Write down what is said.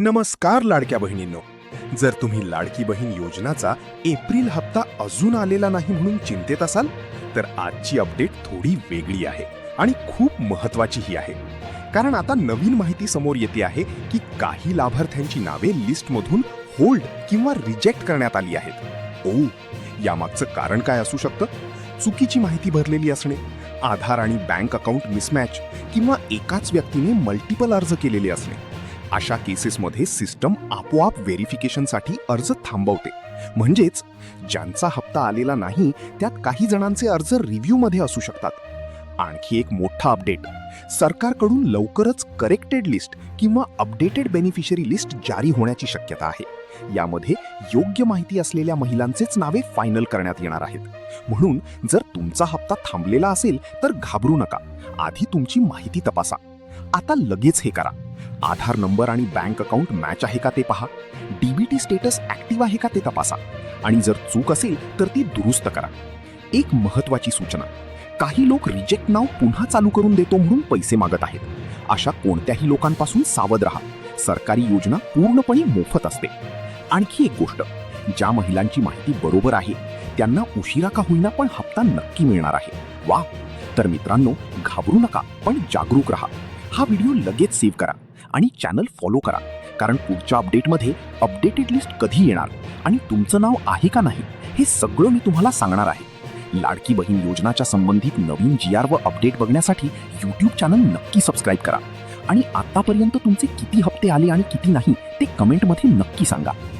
नमस्कार लाडक्या बहिणींनो. जर तुम्ही लाडकी बहीण योजनाचा एप्रिल हप्ता अजून आलेला नाही म्हणून चिंतेत असाल तर आजची अपडेट थोडी वेगळी आहे आणि खूप महत्वाचीही आहे. कारण आता नवीन माहिती समोर येते आहे की काही लाभार्थ्यांची नावे लिस्टमधून होल्ड किंवा रिजेक्ट करण्यात आली आहेत. यामागचं कारण काय असू शकतं? चुकीची माहिती भरलेली असणे, आधार आणि बँक अकाउंट मिसमॅच किंवा एकाच व्यक्तीने मल्टिपल अर्ज केलेले असणे. अशा केसेसमध्ये सिस्टम आपोआप व्हेरिफिकेशनसाठी अर्ज थांबवते. म्हणजेच ज्यांचा हप्ता आलेला नाही त्यात काही जणांचे अर्ज रिव्ह्यूमध्ये असू शकतात. आणखी एक मोठा अपडेट, सरकारकडून लवकरच करेक्टेड लिस्ट किंवा अपडेटेड बेनिफिशरी लिस्ट जारी होण्याची शक्यता आहे. यामध्ये योग्य माहिती असलेल्या महिलांचेच नावे फायनल करण्यात येणार आहेत. म्हणून जर तुमचा हप्ता थांबलेला असेल तर घाबरू नका. आधी तुमची माहिती तपासा. आता लगेच हे करा. आधार नंबर आणि बँक अकाउंट मॅच आहे का ते पहा. डीबीटी स्टेटस ऍक्टिव्ह आहे का ते तपासा. आणि जर चूक असेल तर ती दुरुस्त करा. एक महत्त्वाची सूचना, काही लोक रिजेक्ट नाव पुन्हा चालू करून देतो म्हणून पैसे मागत आहेत. अशा कोणत्याही लोकांपासून सावध राहा. सरकारी योजना पूर्णपणे मोफत असते. आणखी एक गोष्ट, ज्या महिलांची माहिती बरोबर आहे त्यांना उशिरा का होईना पण हप्ता नक्की मिळणार आहे. वा. तर मित्रांनो, घाबरू नका पण जागरूक राहा. हा व्हिडिओ लगेच सेव्ह करा आणि चॅनल फॉलो करा. कारण पुढच्या अपडेटमध्ये अपडेटेड लिस्ट कधी येणार आणि तुमचं नाव आहे का नाही हे सगळं मी तुम्हाला सांगणार आहे. लाडकी बहीण योजनाच्या संबंधित नवीन GR व अपडेट बघण्यासाठी YouTube चॅनल नक्की सबस्क्राईब करा. आणि आतापर्यंत तुमचे किती हप्ते आले आणि किती नाही ते कमेंटमध्ये नक्की सांगा.